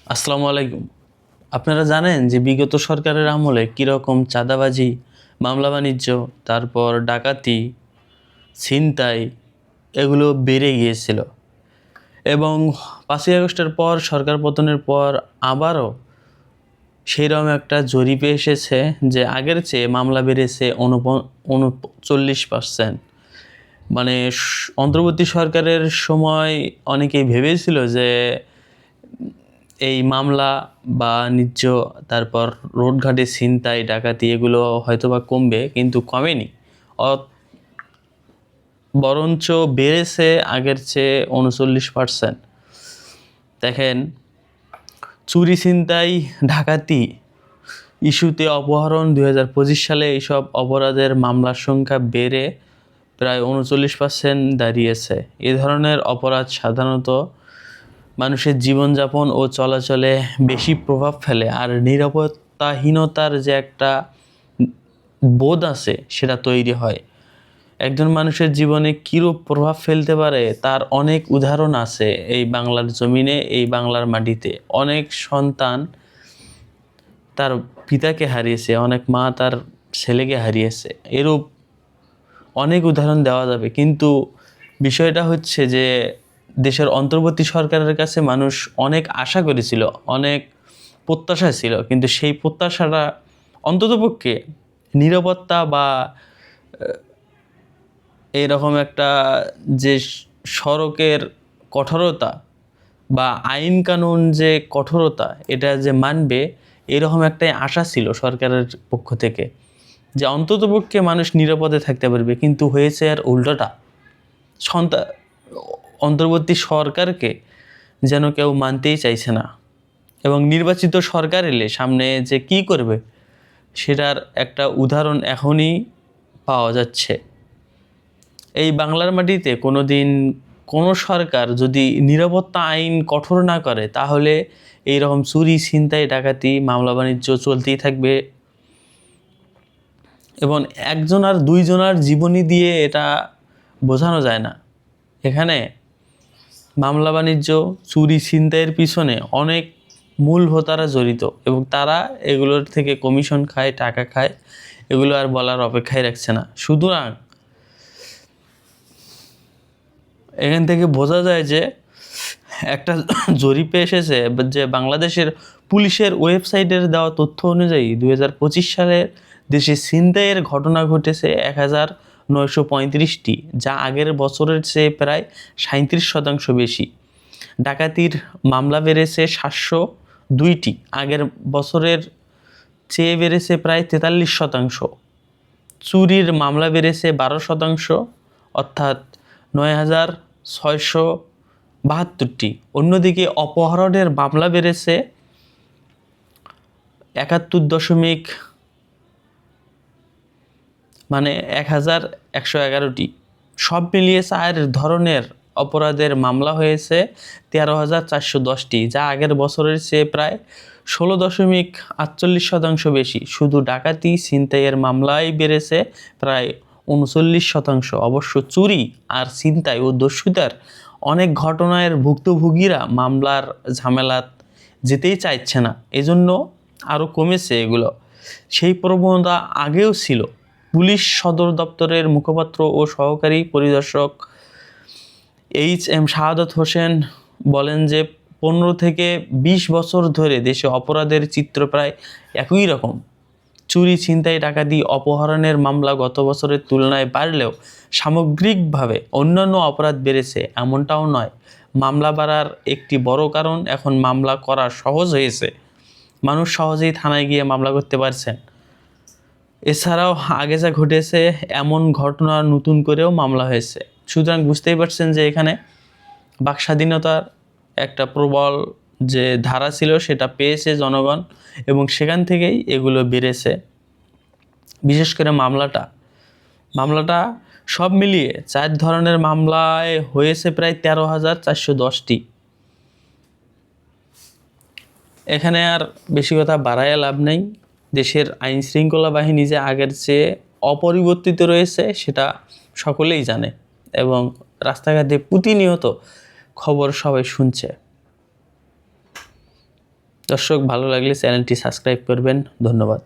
আসসালামু আলাইকুম। আপনারা জানেন যে বিগত সরকারের আমলে কীরকম চাঁদাবাজি, মামলা বাণিজ্য, তারপর ডাকাতি, ছিনতাই এগুলো বেড়ে গিয়েছিল এবং ৫ই আগস্টের পর সরকার পতনের পর আবারও সেইরকম একটা জরিপে এসেছে যে আগের চেয়ে মামলা বেড়েছে ৩৯%। মানে অন্তর্বর্তী সরকারের সময় অনেকেই ভেবেছিল যে এই মামলা বাণিজ্য তারপর রোডঘাটে ছিনতাই ডাকাতি এগুলো হয়তোবা কমবে, কিন্তু কমেনি। বরঞ্চ বেড়েছে আগের চেয়ে ৩৯%। দেখেন, চুরি ছিনতাই ডাকাতি ইস্যুতে অপহরণ ২০২৫ সালে এইসব অপরাধের মামলার সংখ্যা বেড়ে প্রায় ৩৯% দাঁড়িয়েছে। এ ধরনের অপরাধ সাধারণত মানুষের জীবনযাপন ও চলাচলে বেশি প্রভাব ফেলে, আর নিরাপত্তাহীনতার যে একটা বোধ আছে সেটা তৈরি হয়। একজন মানুষের জীবনে কীরূপ প্রভাব ফেলতে পারে তার অনেক উদাহরণ আছে এই বাংলার জমিনে, এই বাংলার মাটিতে। অনেক সন্তান তার পিতাকে হারিয়েছে, অনেক মা তার ছেলেকে হারিয়েছে, এরূপ অনেক উদাহরণ দেওয়া যাবে। কিন্তু বিষয়টা হচ্ছে যে দেশের অন্তর্বর্তী সরকারের কাছে মানুষ অনেক আশা করেছিল, অনেক প্রত্যাশা ছিল, কিন্তু সেই প্রত্যাশাটা অন্ততপক্ষে নিরাপত্তা বা এরকম একটা যে সড়কের কঠোরতা বা আইন কানুন যে কঠোরতা এটা যে মানবে, এরকম একটাই আশা ছিল সরকারের পক্ষ থেকে, যে অন্ততপক্ষে মানুষ নিরাপদে থাকতে পারবে। কিন্তু হয়েছে আর উল্টোটা। অন্তর্বর্তী সরকারকে যেন কেউ মানতেই চাইছে না, এবং নির্বাচিত সরকার এলে সামনে যে কি করবে সেটার একটা উদাহরণ এখনই পাওয়া যাচ্ছে। এই বাংলার মাটিতে কোনো দিন কোনো সরকার যদি নিরাপত্তা আইন কঠোর না করে তাহলে এই রকম চুরি ছিনতাই ডাকাতি মামলা বাণিজ্য চলতেই থাকবে, এবং একজন আর দুইজনার জীবনী দিয়ে এটা বোঝানো যায় না। এখানে মামলা বাণিজ্য চুরি ছিনতাইয়ের পিছনে অনেক মূল হোতারা জড়িত, এবং তারা এগুলোর থেকে কমিশন খায়, টাকা খায়, এগুলো আর বলার অপেক্ষায় রাখছে না। সুতরাং এখান থেকে বোঝা যায় যে একটা জরিপে এসেছে যে বাংলাদেশের পুলিশের ওয়েবসাইটের দেওয়া তথ্য অনুযায়ী ২০২৫ সালে দেশে ছিনতাইয়ের ঘটনা ঘটেছে ১,৯৩৫টি, যা আগের বছরের চেয়ে প্রায় ৩৭% বেশি। ডাকাতির মামলা বেড়েছে ৭০২টি, আগের বছরের চেয়ে বেড়েছে প্রায় ৪৩%। চুরির মামলা বেড়েছে ১২%, অর্থাৎ ৯,৬৭২। অন্যদিকে অপহরণের মামলা বেড়েছে ৭১ মানে ১,১১১টি। সব মিলিয়ে ৪ ধরনের অপরাধের মামলা হয়েছে ১৩,৪১০টি, যা আগের বছরের চেয়ে প্রায় ১৬.৪৮% বেশি। শুধু ডাকাতি ছিনতাইয়ের মামলাই বেড়েছে প্রায় ৩৯%। অবশ্য চুরি আর ছিনতাই ও দস্যুতার অনেক ঘটনার ভুক্তভোগীরা মামলার ঝামেলাত যেতেই চাইছে না, এজন্য আরও কমেছে এগুলো। সেই প্রবণতা আগেও ছিল। পুলিশ সদর দপ্তরের মুখপাত্র ও সহকারী পরিদর্শক HM শাহাদাত হোসেন বলেন যে ১৫ থেকে ২০ বছর ধরে দেশে অপরাধের চিত্র প্রায় একই রকম। চুরি ছিনতাই ডাকাতি অপহরণের মামলা গত বছরের তুলনায় বাড়লেও সামগ্রিকভাবে অন্যান্য অপরাধ বেড়েছে এমনটাও নয়। মামলা বাড়ার একটি বড় কারণ এখন মামলা করা সহজ হয়েছে, মানুষ সহজেই থানায় গিয়ে মামলা করতে পারছেন। এছাড়াও আগে যা ঘটেছে এমন ঘটনা নতুন করেও মামলা হয়েছে। সুতরাং বুঝতেই পারছেন যে এখানে বাক স্বাধীনতার একটা প্রবল যে ধারা ছিল সেটা পেয়েছে জনগণ, এবং সেখান থেকেই এগুলো বেড়েছে। বিশেষ করে মামলাটা সব মিলিয়ে ৪ ধরনের মামলায় হয়েছে প্রায় ১৩,৪১০টি। এখানে আর বেশি কথা বাড়াইয়া লাভ নেই। দেশের আইন শৃঙ্খলা বাহিনী যে আগের চেয়ে অপরিবর্তিত রয়েছে সেটা সকলেই জানে, এবং রাস্তাঘাটে প্রতিনিয়ত খবর সবাই শুনছে। দর্শক, ভালো লাগলে চ্যানেলটি সাবস্ক্রাইব করবেন। ধন্যবাদ।